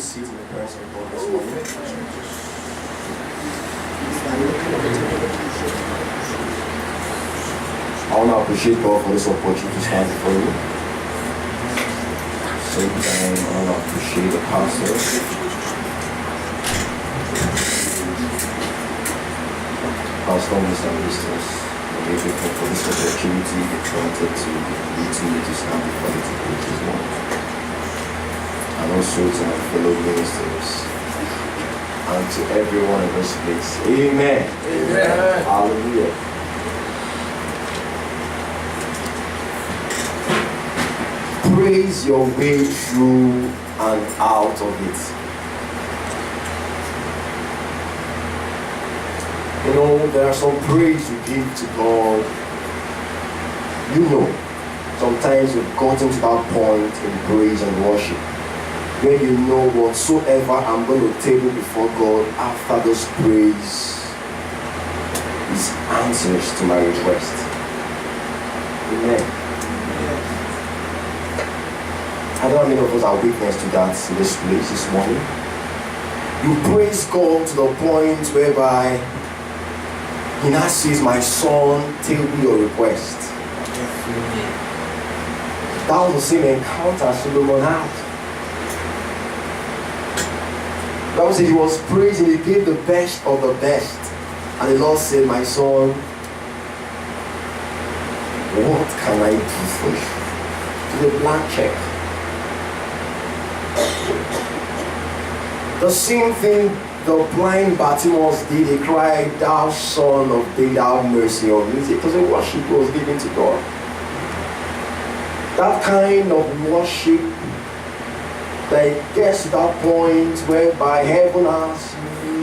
sit in the presence of God this morning? I want to appreciate God for this opportunity to stand before you. Same time, I want to appreciate the pastor. Pastor, Mr. Ministers, I'm grateful for this opportunity granted to me to stand before you to preach His word. And also to my fellow ministers and to everyone in this place. Amen. Amen. Hallelujah. Praise your way through and out of it. You know, there are some praise you give to God. You know, sometimes you've gotten to that point in praise and worship where you know whatsoever I'm going to table before God after this praise is answers to my request. Amen. I don't know how many of us are witness to that in this place this morning. You praise God to the point whereby He now says, my son, table your request. That was the same encounter Solomon had. The Bible said he was praising, he gave the best of the best. And the Lord said, my son, what can I do for you? To the blank check. The same thing the blind Bartimaeus did. He cried, thou son of David, have mercy on me. It was a worship he was giving to God. That kind of worship that gets to that point whereby heaven has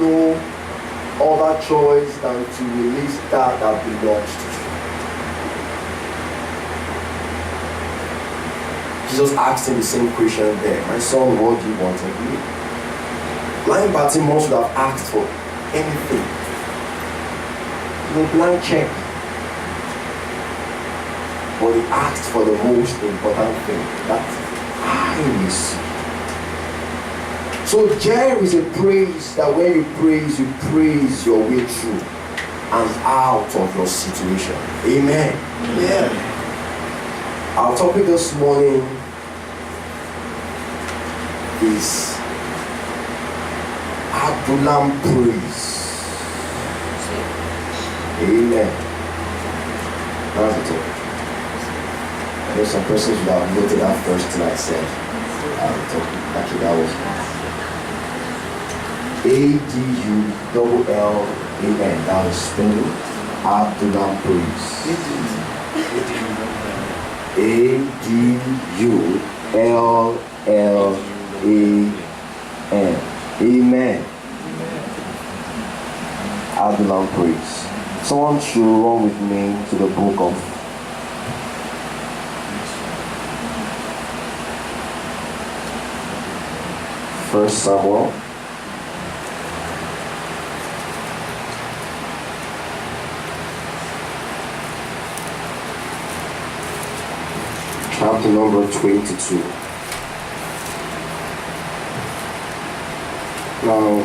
no other choice than to release that belongs to you. Jesus asked him the same question there. My son, what do you want of me? Blind Bartimaeus would have asked for anything. No blank check. But he asked for the most important thing, that I will see. So there is a praise that when you praise your way through and out of your situation. Amen. Yeah. Our topic this morning is Adullam praise. Amen. That's the topic. There's some persons who have noted that first thing I said. Actually, that was Adullam. That was spelling Adullam praise. Adullam. Amen. Adullam praise. Someone should run with me to the book of 1 Samuel. Chapter number 22. Now,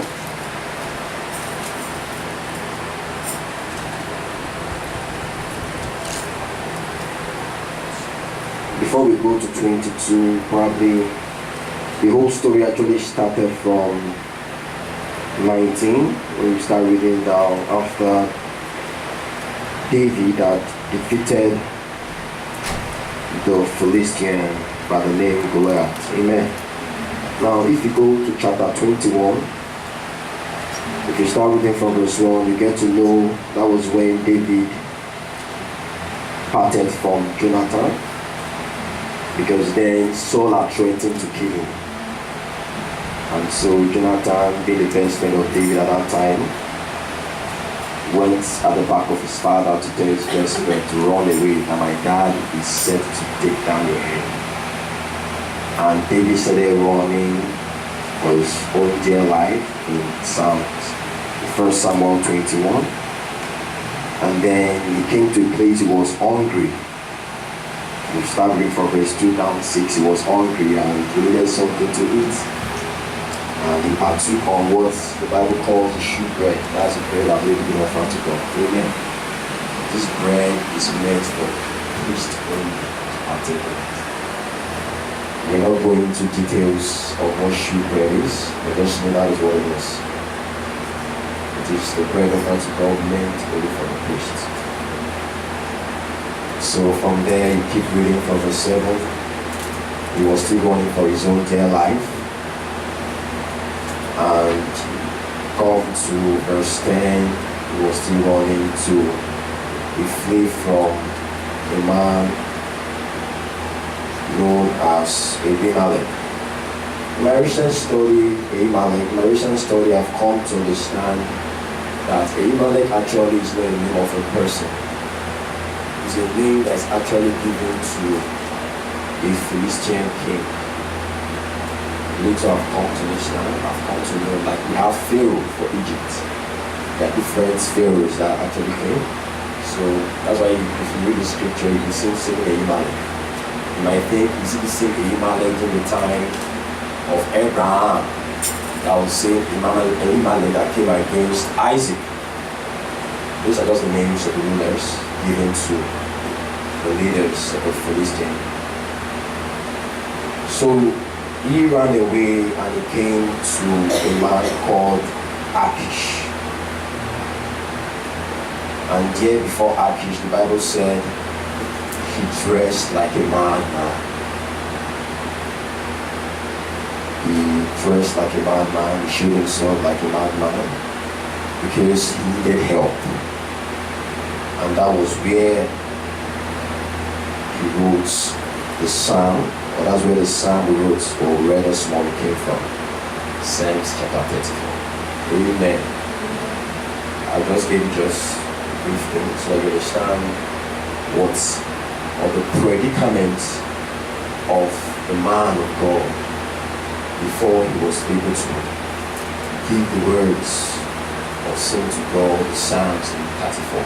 before we go to 22, probably the whole story actually started from 19, when we start reading down after David had defeated the Philistine by the name Goliath. Amen. Now, if you go to chapter 21, if you start reading from verse 1, you get to know that was when David parted from Jonathan, because then Saul had threatened to kill him. And so Jonathan, being the best friend of David at that time, went at the back of his father to tell his best friend to run away, and my dad is set to take down your head. And David started running for his own dear life in 1 Samuel 21. And then he came to a place he was hungry. We start reading from verse 2 down 6. He was hungry and he needed something to eat. And he partook on what the Bible calls the shewbread. That's the bread that we give offer to God. Amen. This bread is meant for priest only to partake of it. We're not going into details of what shewbread is, but just know that is what it is. It is the bread offered to God meant only for the priest. So from there, you keep reading from verse 7. He was still running for his own dear life. And come to verse 10, he was still running to he flee from a man known as Abimelech. In my recent study, I've come to understand that Abimelech actually is not the name of a person. It's a name that's actually given to a Philistine king. You need to have come to understand, I've come to know, like we have Pharaoh for Egypt. There are different pharaohs that actually came. So that's why if you read the scripture, you can see the same Abimelech. You might think, is it the same Abimelech in the time of Abraham that was saying Abimelech that came against Isaac? These are just the names of the rulers given to the leaders of the Philistine. So he ran away and he came to a man called Achish. And there before Achish, the Bible said he dressed like a madman. He dressed like a madman, he showed himself like a madman because he needed help. And that was where he wrote the psalm, or that's where the psalm we wrote or read this morning came from. Psalms chapter 34. Amen. I just gave you just brief thing so you understand the predicament of the man of God before he was able to give the words or sing to God the Psalms in 34.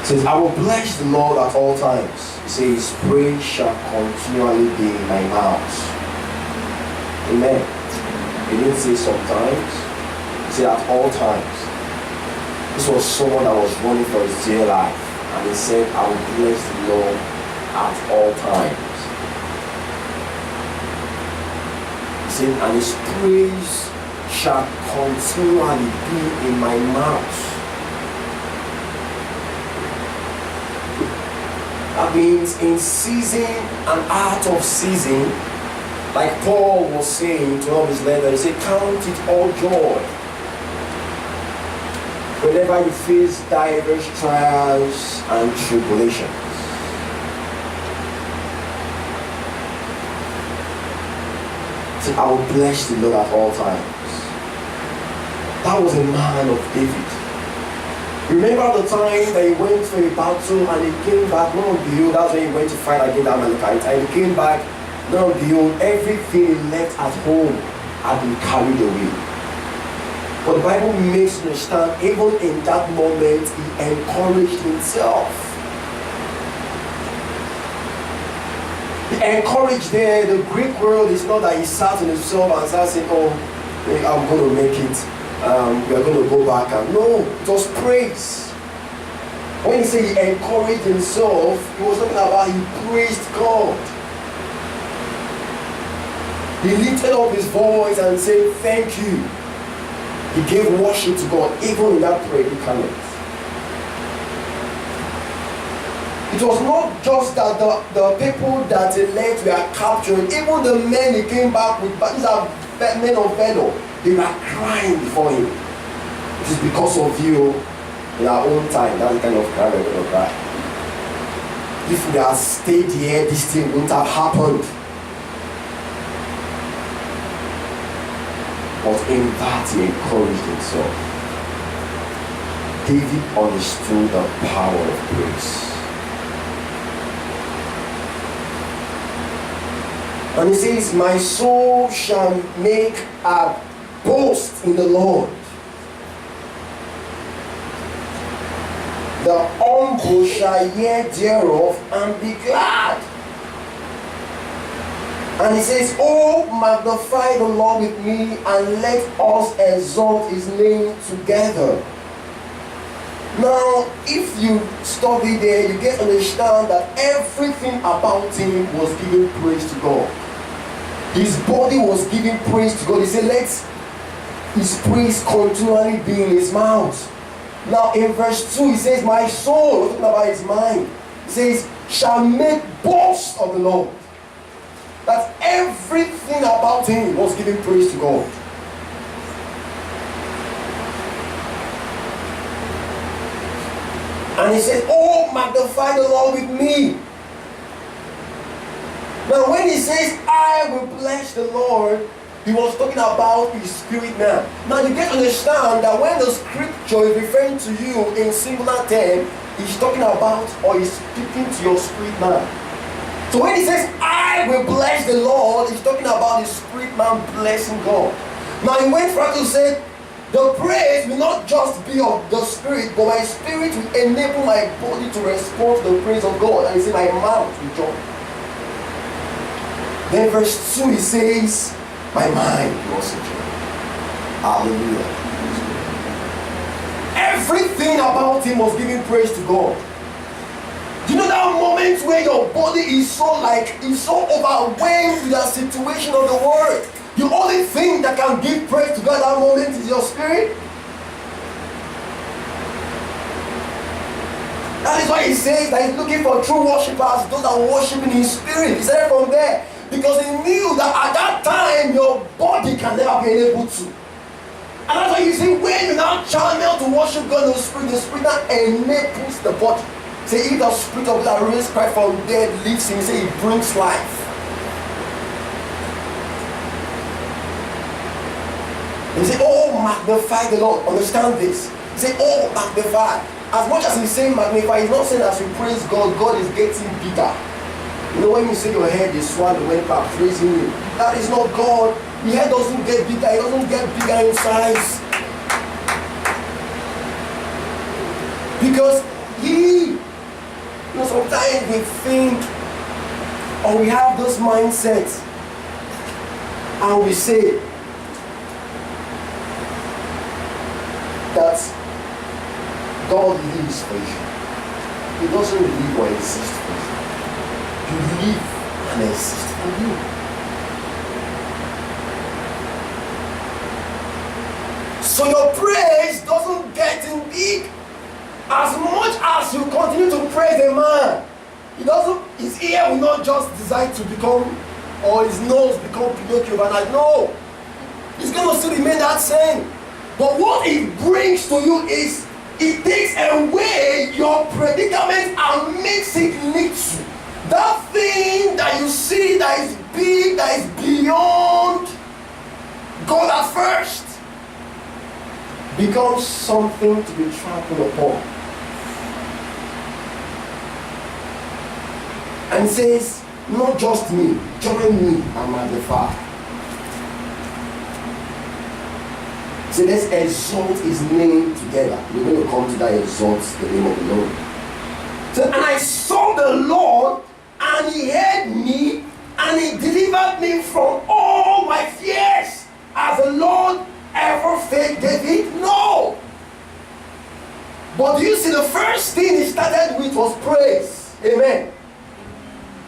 It says, I will bless the Lord at all times. He says, praise shall continually be in my mouth. Amen. He didn't say sometimes, he said at all times. This was someone that was running for his dear life. And he said, I will bless the Lord at all times. He said, and his praise shall continually be in my mouth. That means in season and out of season, like Paul was saying to all his letters, he said, count it all joy whenever you face diverse trials and tribulations. So I will bless the Lord at all times. That was a man of David. Remember the time that he went for a battle and he came back, lo and behold, that's when he went to fight against the Amalekites, and he came back, lo and behold, everything he left at home had been carried away. But the Bible makes you understand, even in that moment, he encouraged himself. He encouraged there. The Greek word is not that he sat in himself and started saying, oh, I'm going to make it. We are going to go back. And no, it was praise. When he said he encouraged himself, he was talking about he praised God. He lifted up his voice and said, thank you. He gave worship to God even in that predicament. It was not just that the people that he left were captured. Even the men he came back with, but these are men of valor. They were crying before him. It is because of you in our own time. That's the kind of cry we're going to cry. If we had stayed here, this thing wouldn't have happened. But in that he encouraged himself. David understood the power of praise. And he says, my soul shall make a boast in the Lord. The humble shall hear thereof and be glad. And he says, oh, magnify the Lord with me, and let us exalt his name together. Now, if you study there, you get to understand that everything about him was giving praise to God. His body was giving praise to God. He said, let his praise continually be in his mouth. Now, in verse 2, he says, my soul, talking about his mind, he says, shall make boast of the Lord. That everything about him was giving praise to God. And he said, oh, magnify the Lord with me. Now when he says, I will bless the Lord, he was talking about his spirit man. Now you get to understand that when the scripture is referring to you in singular term, he's talking about, or he's speaking to your spirit man. So when he says, I will bless the Lord, he's talking about his spirit man blessing God. Now he went further to say, the praise will not just be of the spirit, but my spirit will enable my body to respond to the praise of God. And he said, my mouth will join. Then verse 2 he says, my mind will also join. Hallelujah. Everything about him was giving praise to God. Do you know that moment where your body is so overwhelmed with the situation of the world? The only thing that can give praise to God at that moment is your spirit. That is why he says that he's looking for true worshippers, those that worship in his spirit. He said it from there. Because he knew that at that time your body can never be able to. And that's why you see, when you now channel to worship God in the spirit now enables the body. Say, if the spirit of that raised Christ from dead lives him, say, it brings life. And say, oh, magnify the Lord. Understand this. He say, oh, magnify. As much as he's saying magnify, he's not saying as you praise God, God is getting bigger. You know, when you say your head is swallowed when people are praising you, that is not God. Your head doesn't get bigger, it doesn't get bigger in size. Because sometimes we think, or we have this mindset, and we say that God lives for you. He doesn't live or exist for you. You live and exist for you. So your praise doesn't get in big. As much as you continue to praise a man, his ear will not just decide to become, or his nose become Pinocchio overnight. No. He's going to still remain that same. But what it brings to you is, it takes away your predicament and makes it little. That thing that you see that is big, that is beyond God at first, becomes something to be trampled upon. And says, not just me, join me and magnify. So let's exalt his name together. We're going to come to that, exalt the name of the Lord. So, and I saw the Lord, and he heard me, and he delivered me from all my fears. Has the Lord ever failed David? No. But do you see, the first thing he started with was praise. Amen.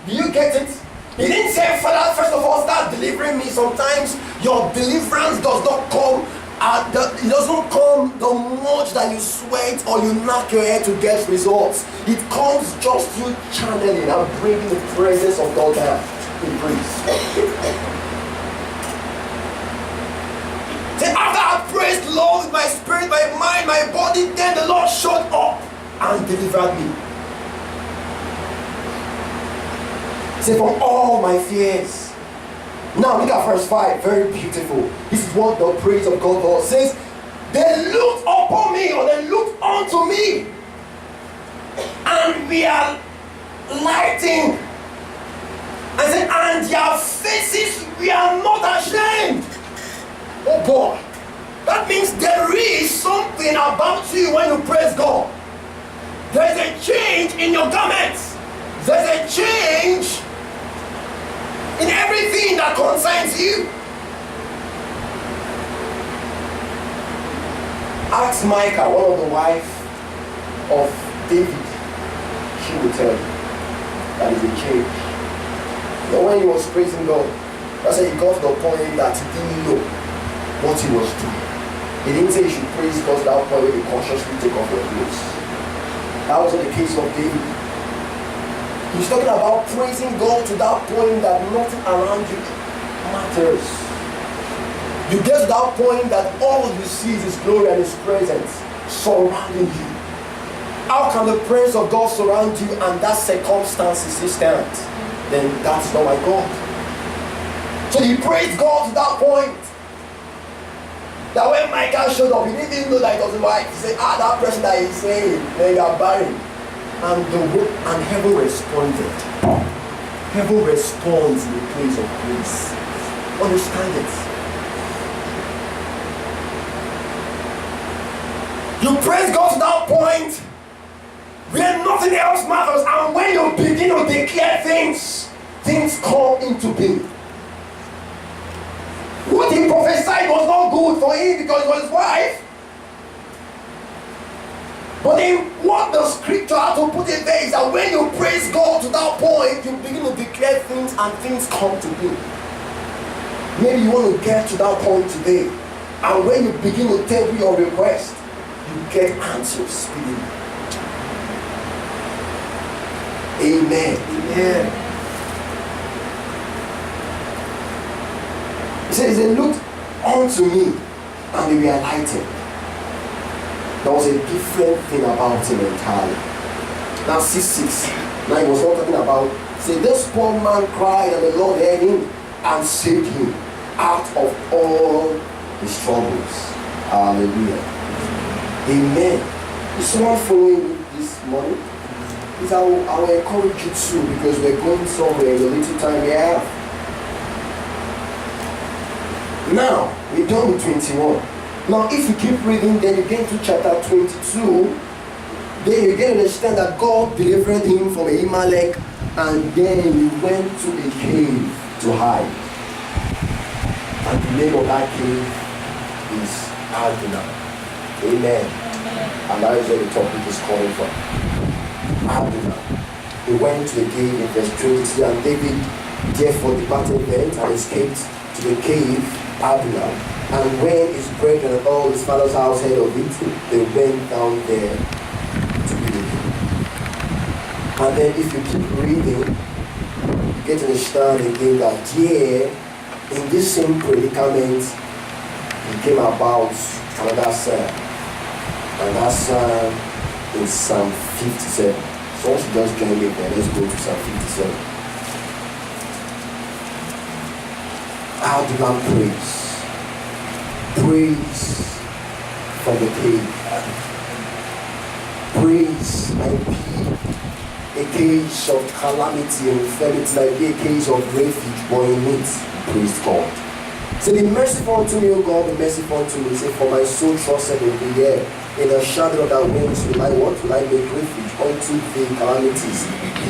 Do you get it? He didn't say, Father, first of all, start delivering me. Sometimes your deliverance does not come. It doesn't come the much that you sweat or you knock your head to get results. It comes just you channeling and bringing the presence of God down in praise. Say, after I praised the Lord with my spirit, my mind, my body, then the Lord showed up and delivered me. Say, from all my fears. Now look at verse 5, very beautiful. This is what the praise of God does. It says, they looked upon me, or they looked unto me, and we are lighting. I said, and their faces we are not ashamed. Oh boy, that means there is something about you when you praise God. There's a change in your garments. There's a change in every everything that concerns you. Ask Micah, one of the wives of David. She will tell you that is a change. But when he was praising God, that's why he got to the point that he didn't know what he was doing. He didn't say you should praise God to that point where you consciously take off your clothes. That wasn't the case of David. He's talking about praising God to that point that nothing around you matters. You get to that point that all you see is His glory and His presence surrounding you. How can the presence of God surround you and that circumstance is stand? Then that's not my God. So he praised God to that point. That when Michael showed up, he didn't even know that it was a wife. He said, that person that is saying, you are barren. And heaven responded. Heaven responds in the place of grace. Understand it. You praise God to that point where nothing else matters, and when you begin to declare things come into being. What he prophesied was not good for him because it was his wife. But then what the scripture had to put in there is that when you praise God to that point, you begin to declare things and things come to be. Maybe you want to get to that point today, and when you begin to tell your request, you get answers speedily. Amen. Amen. He says, they looked unto me and they were enlightened. There was a different thing about him entirely. Now 6:6. Now he was not talking about, say, this poor man cried and the Lord heard him and saved him out of all his troubles. Hallelujah. Amen. Is someone following me this morning? I will encourage you too, because we're going somewhere in the little time we have. Now, we're done with 21. Now, if you keep reading, then you get to chapter 22, then you get to understand that God delivered him from Amalek, and then he went to a cave to hide. And the name of that cave is Adullam. Amen. And that is where the topic is coming from. Adullam. He went to the cave in verse 23, and David therefore departed thence and escaped to the cave Adullam. And when his brethren and all his father's house heard of it, they went down there to be with him. And then if you keep reading, you get to understand again that here, in this same predicament, he came about another psalm. And that psalm is Psalm 57. So once you just join me there, let's go to Psalm 57. Adullam praise. Praise from the cave. Praise might be a case of calamity and infirmity, might be a case of refuge, but in it, praise God. Say, be merciful unto me, O God, be merciful unto me. Say, for my soul trusted in the air. In the shadow of thy wings will I what? Will I make refuge unto the calamities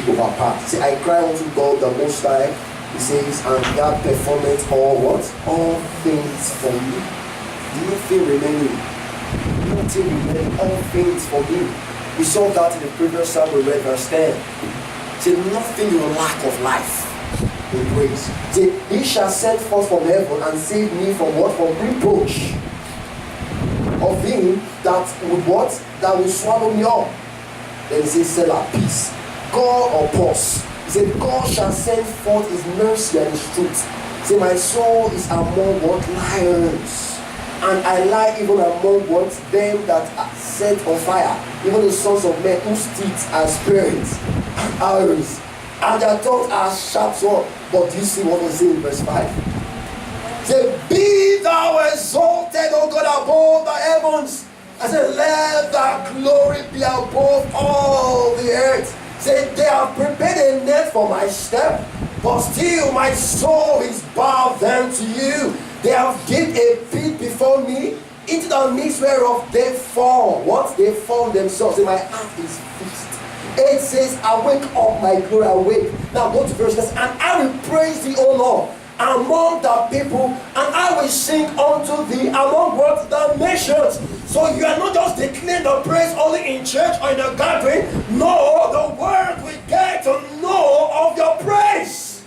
overpass. Say, I cry unto God the Most High. He says, and that performeth all what? All things for me. Nothing remaining. Nothing remaining. All things for me. We saw that in the previous psalm we read verse 10. Say, nothing you will lack of life. In praise. Say, he shall send forth from heaven and save me from what? From reproach. Of him that would what? That will swallow me up. Then he says, Selah, peace. God or pause. He said, God shall send forth his mercy and his truth. Say, my soul is among what? Lions. And I lie even among what? Them that are set on fire. Even the sons of men whose teeth are spirits and arrows. And their tongues are sharp swords. But do you see what we say in verse 5? Say, be thou exalted, O God, above the heavens. I said, let thy glory be above all the earth. Say, they have prepared a net for my step, but still my soul is bowed down to you. They have digged a pit before me, into the midst whereof they fall. What? They fall themselves. And my heart is fixed. It says, awake up, my glory, awake. Now go to verse 6. And I will praise thee, O Lord, among the people, and I will sing unto thee among what? The nations. So you are not just declaring the praise only in church or in a gathering. No, the world will get to know of your praise.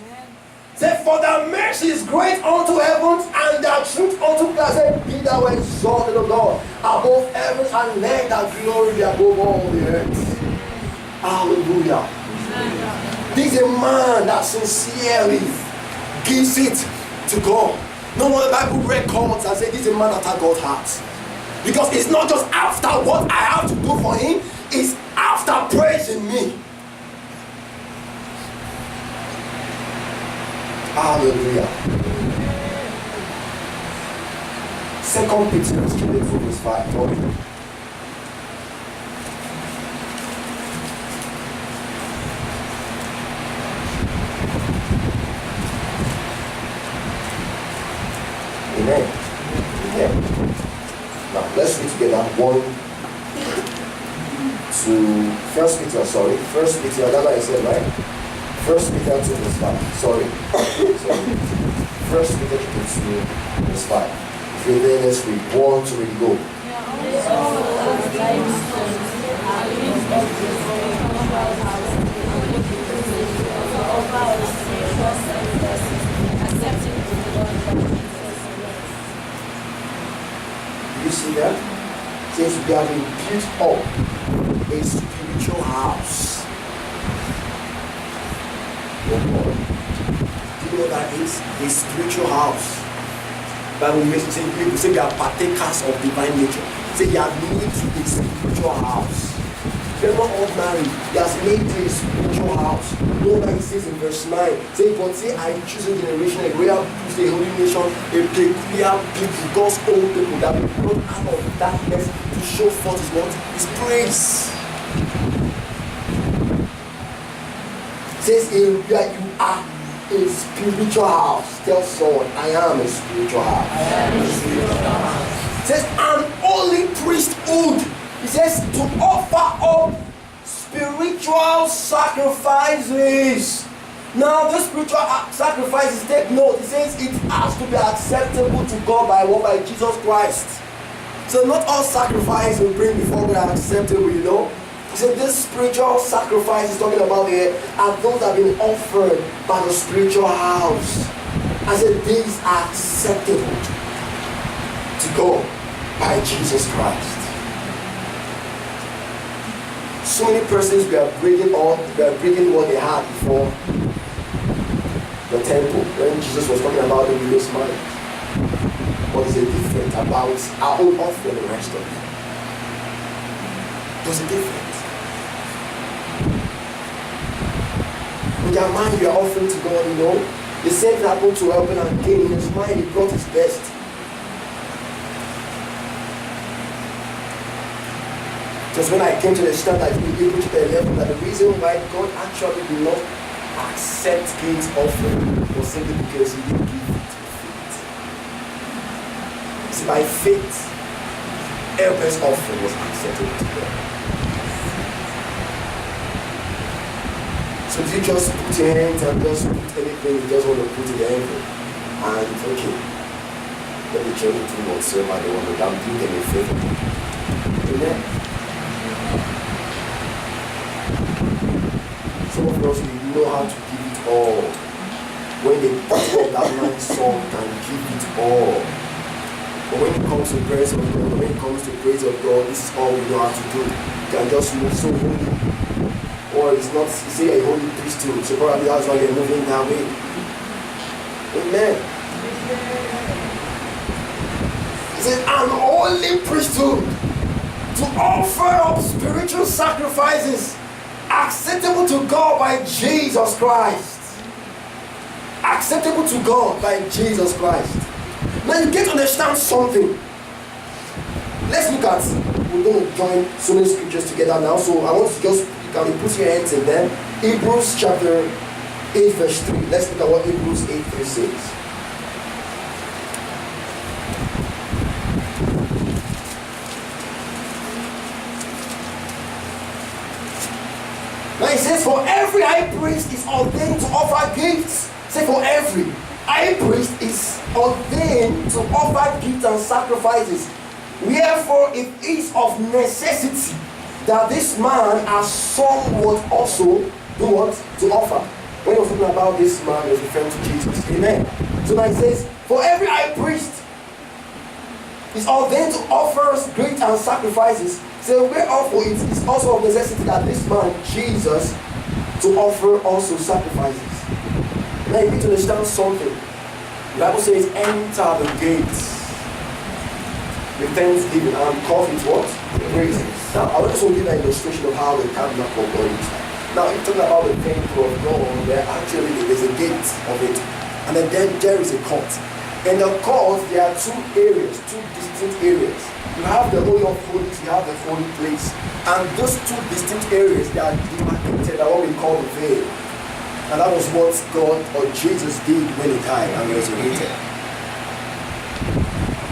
Say, for the mercy is great unto heavens, and the truth unto God. Say, be thou exalted, O God, above heavens, and let thy glory be above all the earth. Hallelujah. This is a man that sincerely gives it to God. No wonder the Bible records and says this is a man after God's heart. Because it's not just after what I have to do for him, it's after praising me. Hallelujah. 2 Peter 3 verse 5. Amen. Amen. Now let's read together 1 to 1 Peter, sorry. 1 Peter, I don't know I said right. 1 Peter 2 verse 5. Sorry. 1 Peter 2 verse 5. If you're there, let's read 1 to read go. You see that? It says we have been built up a spiritual house. Oh God. Do you know what that is? A spiritual house. Bible people say we are partakers of divine nature. Say you are made to a spiritual house. You're not ordinary. He has made you a spiritual house. You know that he says in verse 9. Say, but say I choose a generation, a royal priest, a holy nation, a peculiar people, God's own people that will be brought out of darkness to show forth his what? His praise. It says you are a spiritual house. Tell someone, I am a spiritual house. I am a spiritual house. It says an holy priesthood. It says to offer up spiritual sacrifices. Now this spiritual sacrifices, take note, it says it has to be acceptable to God by what? By Jesus Christ. So not all sacrifices we bring before God are acceptable, you know. So this spiritual sacrifice is talking about here are those that have been offered by the spiritual house. I said these are acceptable to God by Jesus Christ. So many persons we are bringing what they had before the temple when Jesus was talking about the widow's money. What is it different about our own offering and the rest of it? There's a difference. In your mind, you are offering to God, you know. The same thing happened to Elvin and Cain. In his mind, he brought his best. Just when I came to the stand, I was able to the level that the reason why God actually did not accept Cain's offering was simply because he didn't give it to faith. See, by faith, Abel's offering was accepted to God. So you just put your hands and just put anything you just want to put in the envelope and okay, let me journey through whatsoever they want to do. I'm doing them a favor. Amen. Some of us, we know how to give it all. When they put up that man's song and give it all. But when it comes to praise of God, when it comes to praise of God, this is all we know how to do. You can just move so holy. Or it's not, you say a holy priesthood, so probably that's why you're moving that way. Amen. It says an holy priesthood to offer up spiritual sacrifices acceptable to God by Jesus Christ. Acceptable to God by Jesus Christ. Now you get to understand something. Let's look at, we're going to join so many scriptures together now, so I want to just, can you put your hands in them? Hebrews chapter 8 verse 3. Let's look at what Hebrews 8:3 says. Now it says, for every high priest is ordained to offer gifts Say, for every high priest is ordained to offer gifts and sacrifices. Wherefore it is of necessity that this man has somewhat also do what? To offer. When he was talking about this man, he was referring to Jesus. Amen. So now it says, for every high priest is ordained to offer great and sacrifices. So wherefore it is also of necessity that this man, Jesus, to offer also sacrifices. Now you need to understand something. The Bible says, enter the gates with thanksgiving and call it what? Praise. Now I want to give an illustration of how the tabernacle works. Now if you're talking about the temple of God, there actually is a gate of it, and then there is a court. In the court there are two areas, two distinct areas. You have the Holy of Holies, you have the holy place, and those two distinct areas, they are demarcated, are what we call the veil. And that was what God or Jesus did when he died and resurrected.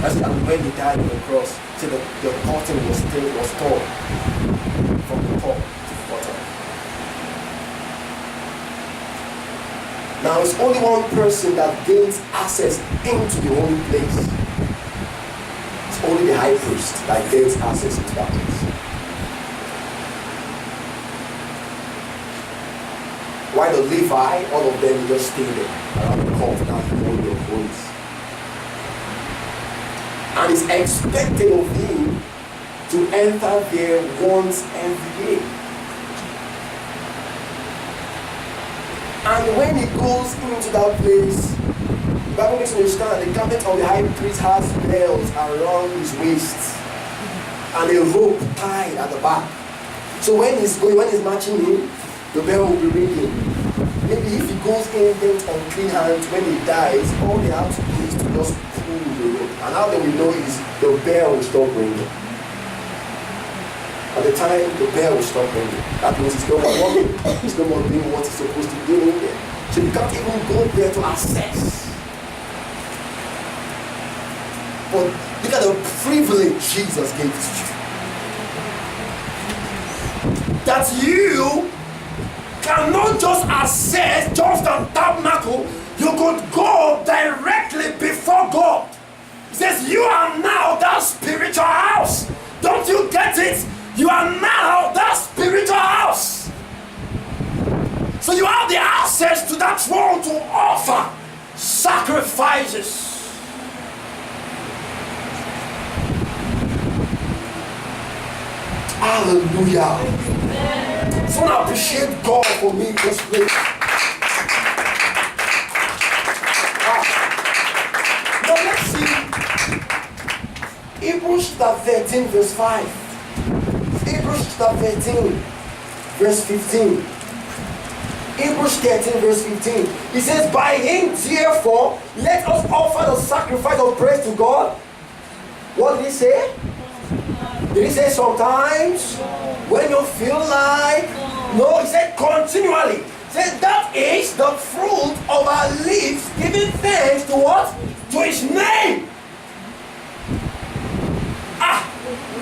That's and when he died on the cross, so the curtain was torn from the top to the bottom. Now it's only one person that gains access into the holy place. It's only the high priest that gains access into that place. While the Levi, all of them just stay there around the court, that holy of holies. And it's expected of him to enter there once every year. And when he goes into that place, the Bible makes you understand the garment of the high priest has bells around his waist and a rope tied at the back. So when he's marching in, the bell will be ringing. Maybe if he goes in with unclean hands, when he dies, all they have to do is to just pull the rope. And how they will know is the bell will stop ringing. At the time the bell will stop ringing, that means it's no more working. It's no more doing what it's supposed to be doing in there. So you can't even go there to access. But look at the privilege Jesus gave to you. That you cannot just access just the tabernacle, you could go directly before God. He says, you are now that spiritual house. Don't you get it? You are now that spiritual house. So you have the access to that throne to offer sacrifices. Hallelujah. So I appreciate God for me in this place. Now let's see Hebrews chapter 13 verse 5. Hebrews chapter 13 verse 15. Hebrews 13 verse 15. He says, by him therefore let us offer the sacrifice of praise to God. What did he say? Did he say sometimes? When you feel like? No, he said continually. He said that is the fruit of our lips, giving thanks to what? To his name.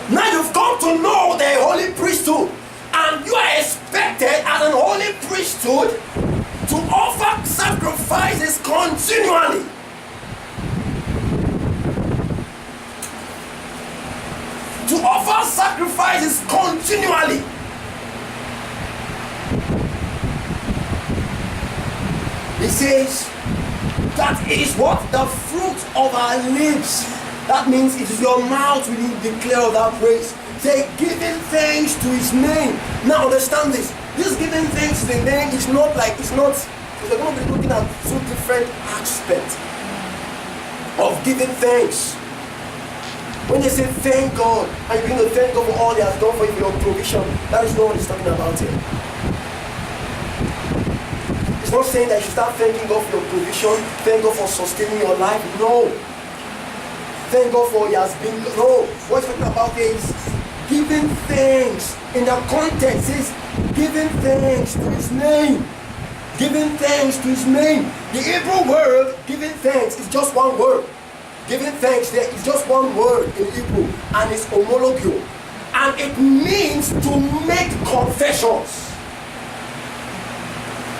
Now you've come to know the holy priesthood, and you are expected as an holy priesthood to offer sacrifices continually. To offer sacrifices continually. He says that is what? The fruit of our lips. That means it is your mouth when you declare of that praise. Say, giving thanks to his name. Now understand this. This giving thanks to the name is not like, it's not, we're going to be looking at two different aspects of giving thanks. When they say thank God, and you begin to thank God for all he has done for you, for your provision, that is not what he's talking about here. It's not saying that you start thanking God for your provision, thank God for sustaining your life. No. Thank God for he has been. No. What he's talking about here is giving thanks. In the context is giving thanks to his name. Giving thanks to his name. The Hebrew word giving thanks is just one word. Giving thanks there is just one word in Hebrew, and it's homologio, and it means to make confessions.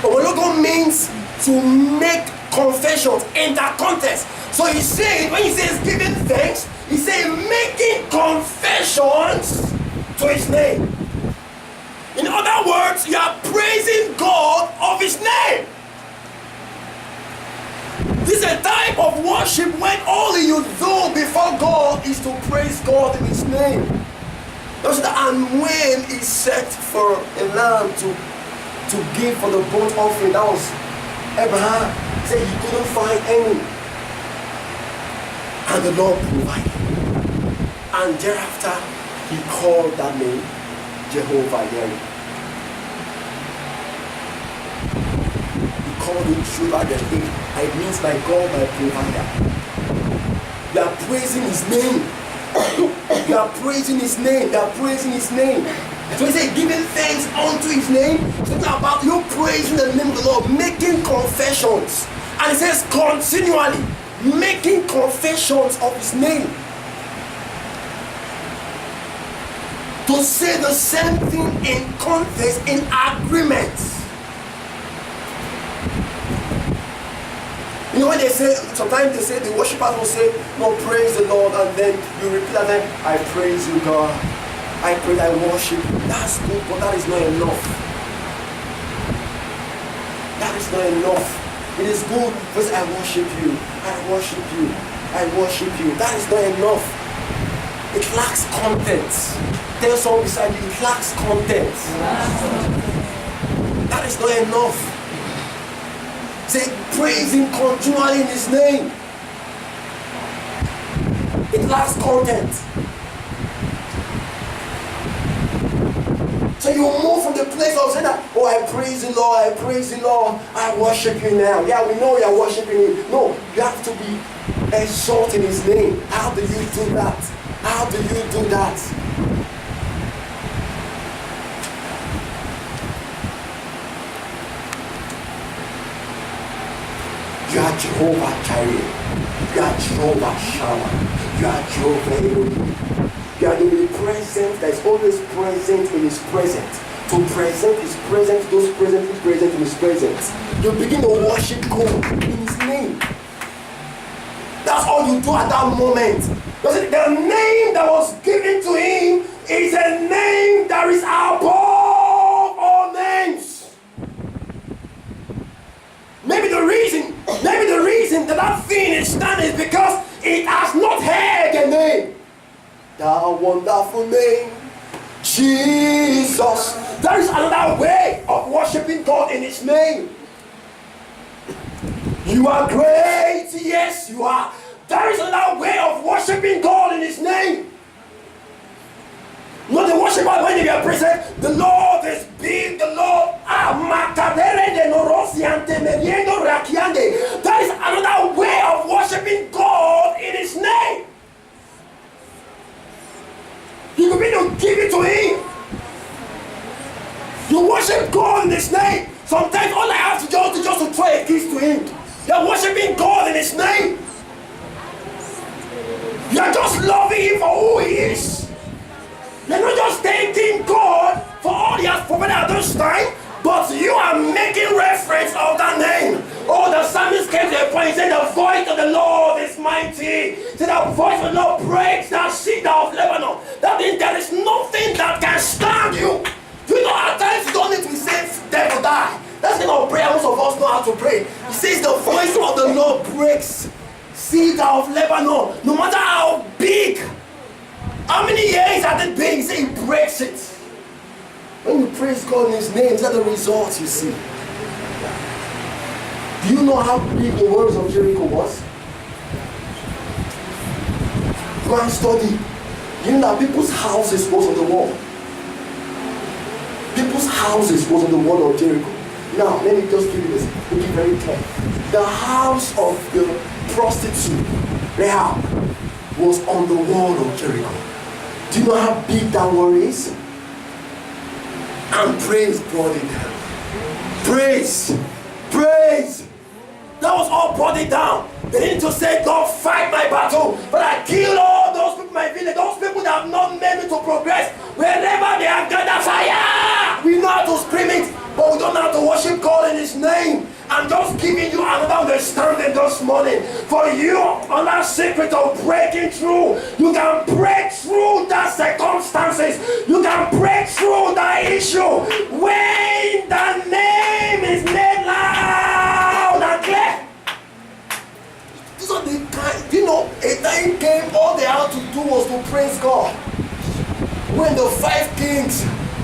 Homologio means to make confessions in that context. So he's saying, when he says giving thanks, he's saying making confessions to his name. In other words, you are praising God of his name. This is a type of worship when all you do before God is to praise God in his name. And when he set for a lamb to give for the burnt offering, that was Abraham said he couldn't find any. And the Lord provided. And thereafter, he called that name Jehovah Jireh. He called it Jehovah Jireh. It means my God, my provider. You are praising his name. You are praising his name. You are praising his name. So he said, giving thanks unto his name. It's talking about you praising the name of the Lord, making confessions. And it says continually making confessions of his name. To say the same thing in context, in agreement. You know when they say, sometimes they say, the worshippers will say, no, praise the Lord, and then you repeat that, then, I praise you, God. I praise, I worship you. That's good, but that is not enough. That is not enough. It is good, but I worship you. I worship you. I worship you. That is not enough. It lacks content. Tell someone beside you, it lacks content. That is not enough. Say, praise him continually in his name. It lacks content. So you move from the place of saying that, oh, I praise the Lord, I praise the Lord, I worship you now. Yeah, we know you are worshiping him. No, you have to be exalting his name. How do you do that? How do you do that? You are Jehovah Jireh. You are Jehovah Shammah. You are Jehovah Elohim. You are in the presence that is always present in his presence. To present his presence, those presently present in his presence. You begin to worship God in his name. That's all you do at that moment. Because the name that was given to him is a name that is above all names. Maybe the reason that thing is standing is because it has not had a name. That wonderful name, Jesus. There is another way of worshiping God in his name. You are great, yes you are. There is another way of worshiping God in his name. Not the worshiper when they are present. The Lord is big, the Lord. There is another way of worshiping God in his name. You could be to give it to him. You worship God in his name. Sometimes all I have to do is just to throw a kiss to him. You're worshiping God in his name. You're just loving him for who he is. You're not just thanking God for all he has provided at this time, but you are making reference of that name. Oh, the psalmist came to a point, he said, the voice of the Lord is mighty. He said, the voice of the Lord breaks that cedar of Lebanon. That means there is nothing that can stand you. You know, at times you don't need to be saved, dead or die. That's the kind of prayer most of us know how to pray. He says the voice of the Lord breaks cedar of Lebanon. No matter how big, how many years has it been, he says he breaks it. When you praise God in his name, these are the results you see. Do you know how big the walls of Jericho was? Go and study. You know that people's houses was on the wall. People's houses was on the wall of Jericho. Now, let me just give you this. Make it very clear. The house of the prostitute, Rahab, was on the wall of Jericho. Do you know how big that wall is? And praise brought it down. Praise. Praise. That was all brought it down. They didn't just say, God, fight my battle. But I kill all those people in my village. Those people that have not made me to progress. Wherever they have gathered fire. We know how to scream it. But we don't know how to worship God in his name. I'm just giving you another understanding this morning. For you, on that secret of breaking through, you can break through that circumstances. You can break through that issue when the name is made loud and clear. So the time, a time came, all they had to do was to praise God. When the 5 kings,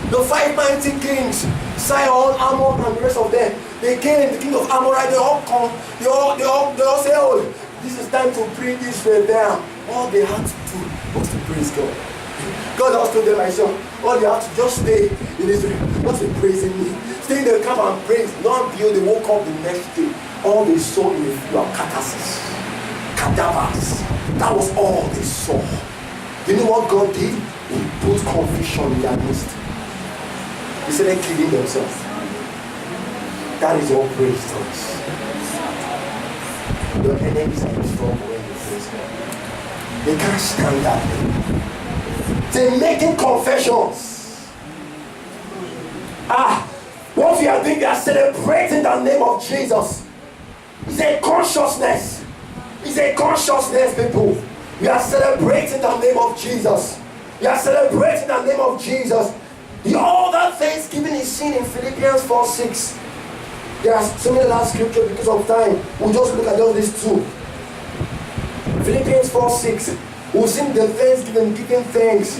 the 5 mighty kings, Sihon, Ammon, and the rest of them, they came, the king of Amorite, they all come, they all say, oh, this is time to bring Israel down. All they had to do was to praise God. God also told them, my son, all you have to just stay in Israel, not be praising me. Stay in the camp and praise. Not until they woke up the next day, all they saw in the field were cadavers. That was all they saw. You know what God did? He put confusion in their midst. He started killing themselves. That is all praise does. Your enemies are in trouble when you praise God. They can't stand that thing. They're making confessions. What we are doing, we are celebrating the name of Jesus. It's a consciousness. It's a consciousness, people. We are celebrating the name of Jesus. We are celebrating the name of Jesus. The other thanksgiving is seen in Philippians 4:6. There are so many last scriptures because of time. We'll just look at just these 2. Philippians 4:6. We'll sing the thanksgiving, giving thanks.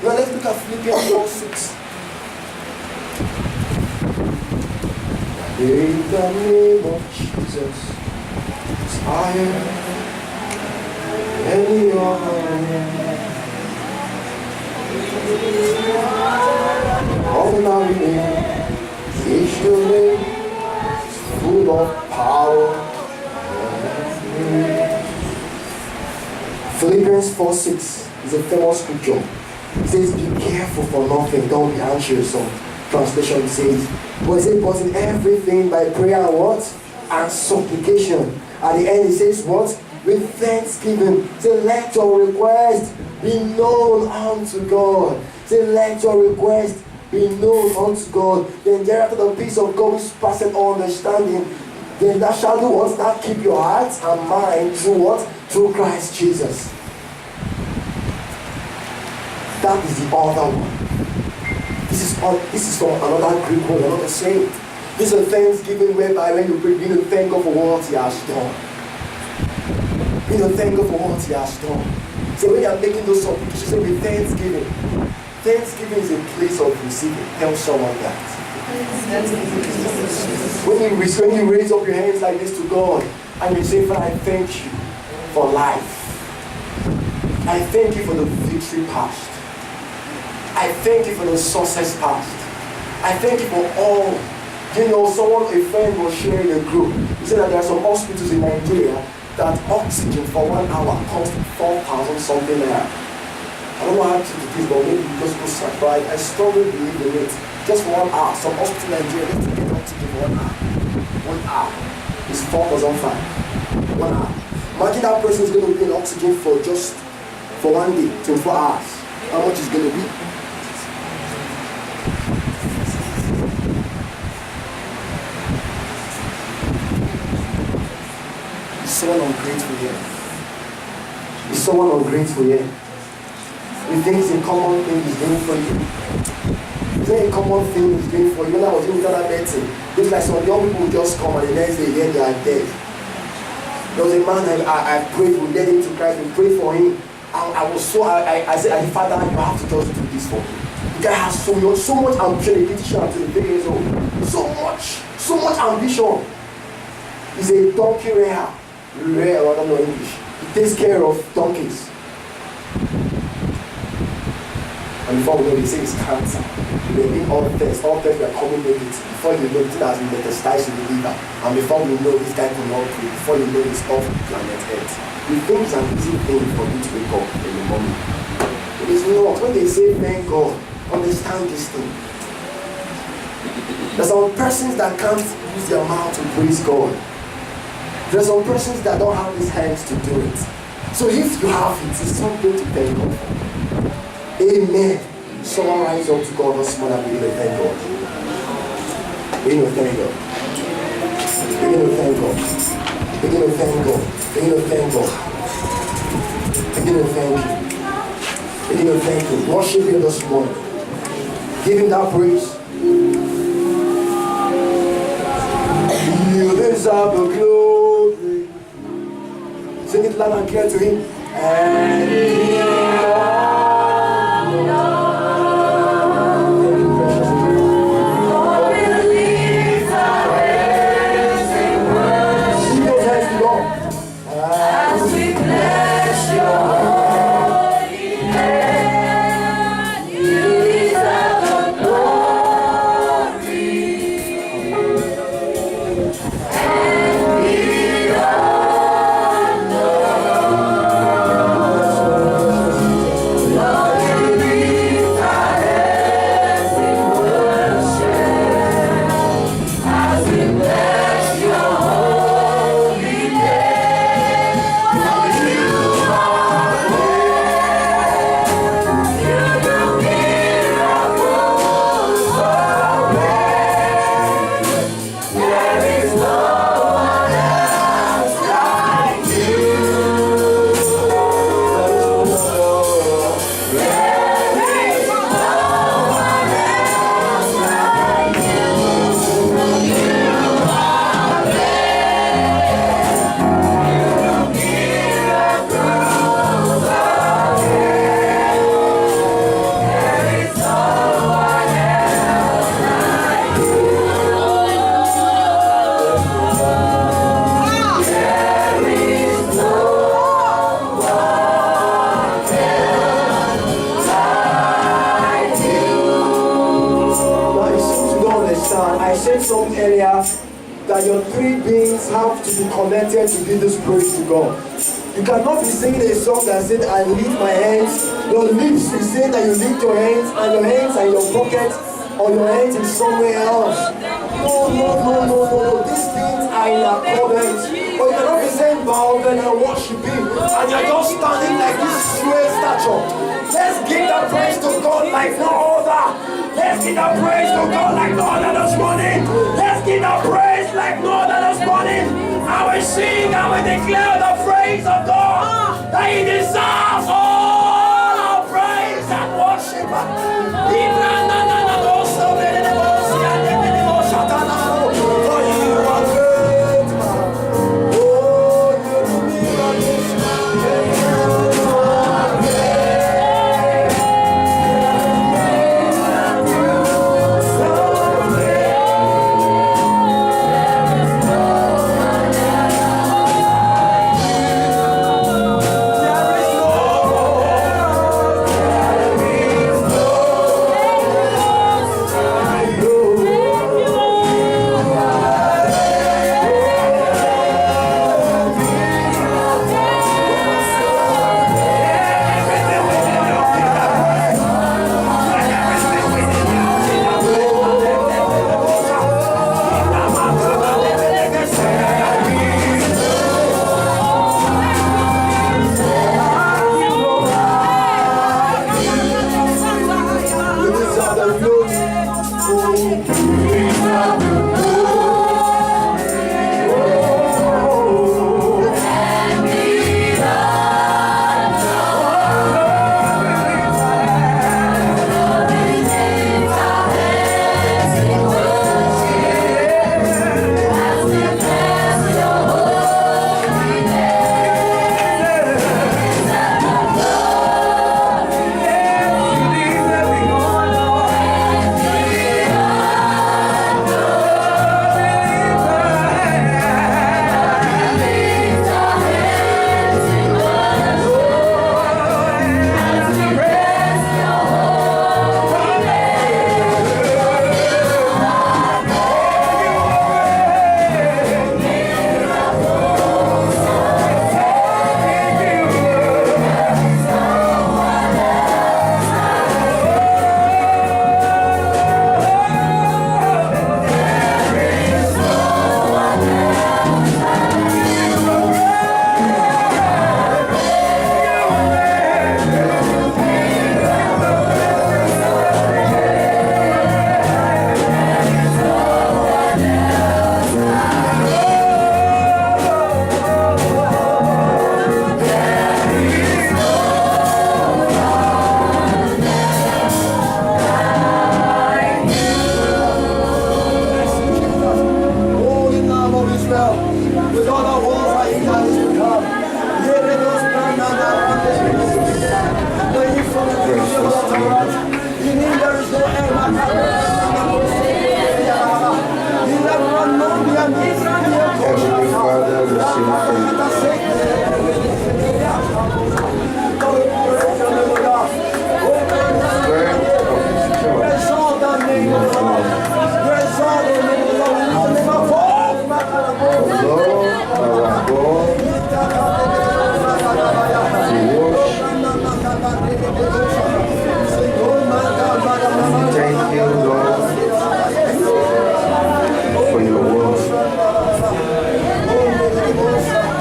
Now let's look at Philippians 4:6. In the name of Jesus, it's higher than any other name. Ordinary name is the name, full of power. Philippians 4:6 is a famous scripture. It says, be careful for nothing, don't be anxious. Some translation says, but in everything by prayer and what? And supplication. At the end it says what? With thanksgiving. Say, let your request be known unto God. Say, let your request be known unto God. Then thereafter the peace of God which passeth all understanding, then that shall do what? That keep your hearts and mind through what? Through Christ Jesus. That is the other one. This is from another Greek word, another saying. This is a thanksgiving whereby when you pray, you thank God for what He has done. You thank God for what He has done. So when you are making those supplications, say with thanksgiving. Thanksgiving is a place of receiving. Tell someone that. When you raise up your hands like this to God and you say, Father, I thank you for life. I thank you for the victory past. I thank you for the success past. I thank you for all. A friend was sharing a group. He said that there are some hospitals in Nigeria that oxygen for 1 hour costs 4,000 something naira. I don't know how to do this, but maybe because go surprise. I strongly believe in it. Just for 1 hour. Some hospitals in Nigeria need to get oxygen for 1 hour. 1 hour is 4,500. 1 hour. Imagine that person is going to be in oxygen for 1 day, 24 hours. How much is going to be? Someone ungrateful here. Is someone ungrateful here? You think it's a common thing He's doing for you? It's not a common thing He's doing for you. When I was doing that medicine, it's like some young people just come and the next day they are dead. There was a man I prayed, we led him to Christ, we prayed for him. I was so, I said, Father, you have to just do this for me. The guy has so much ambition, a petition until the 3 years old. So much ambition. He's a donkey rearer. I don't know English. He takes care of donkeys. And before we know, they say it's cancer. They're doing all tests were coming negative. Before you know, it has been metastasized in the liver. And before we know, this guy could not pray. Before you know, he's off planet Earth. We think it's an easy thing for you to wake up in the morning. It is not. When they say thank God, understand this thing. There's some persons that can't use their mouth to praise God. There's some persons that don't have these hands to do it. So if you have it, it's something to thank God for. Amen. Someone rise up to God this morning and begin to thank God. Begin to thank God. Begin to thank God. Begin to thank God. Begin to thank God. Begin to thank Him. Begin to thank Him. Worship Him this morning. Give Him that praise. You deserve the glory. Sing it loud and clear to Him. And He that your three beings have to be connected to give this praise to God. You cannot be singing a song that said, I lift my hands. Your lips is saying that you lift your hands, and your hands are in your pockets, or your hands is somewhere else. No. These things are in accordance. But you cannot be saying, bow down and worship Him, and you're just standing like this straight stature. Let's give that praise to God like no other. Let's give that praise to God like no other this morning. Let's give that praise like no other this morning. I will sing, I will declare the praise of God, that He deserves all our praise and worship. For you are great, man. Oh, you are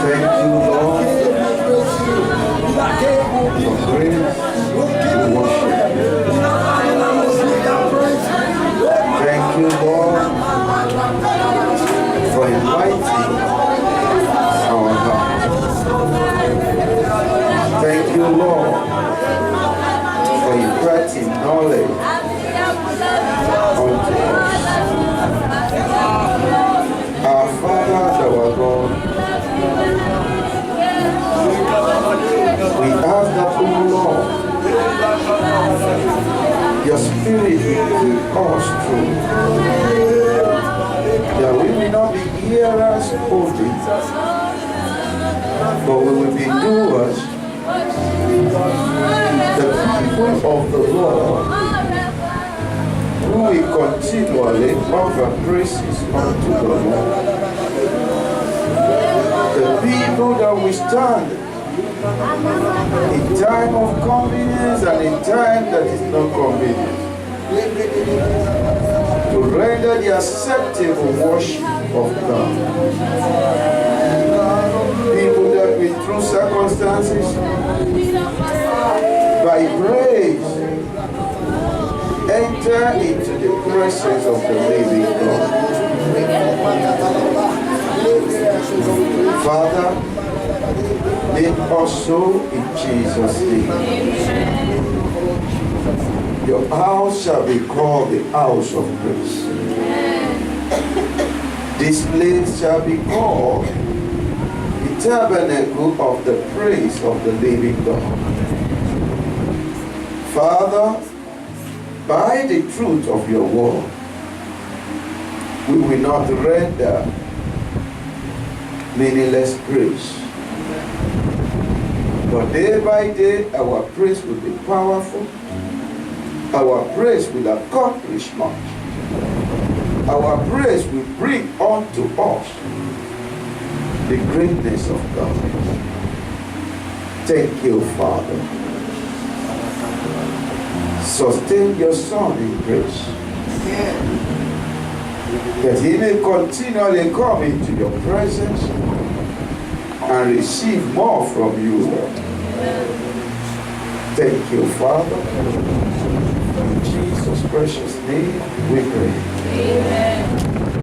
Thank you, Lord, for grace and worship. Thank you, Lord, for inviting our hearts. Thank you, Lord, for imparting knowledge unto us. Our Father, our God, we ask that, O Lord, your Spirit will keep us true, that we will not be hearers only, but we will be doers, the people of the Lord, who will continually offer praises unto the Lord. The people that we stand in time of convenience and in time that is not convenient, to render the acceptable worship of God. People that with through circumstances, by praise, enter into the presence of the living God. Father, make us so in Jesus' name. Your house shall be called the house of praise. This place shall be called the tabernacle of the praise of the living God. Father, by the truth of your word, we will not render meaningless praise. But day by day, our praise will be powerful. Our praise will accomplish much. Our praise will bring unto us the greatness of God. Thank you, Father. Sustain your Son in grace, that he may continually come into your presence and receive more from you, Lord. Thank you, Father. In Jesus' precious name we pray. Amen.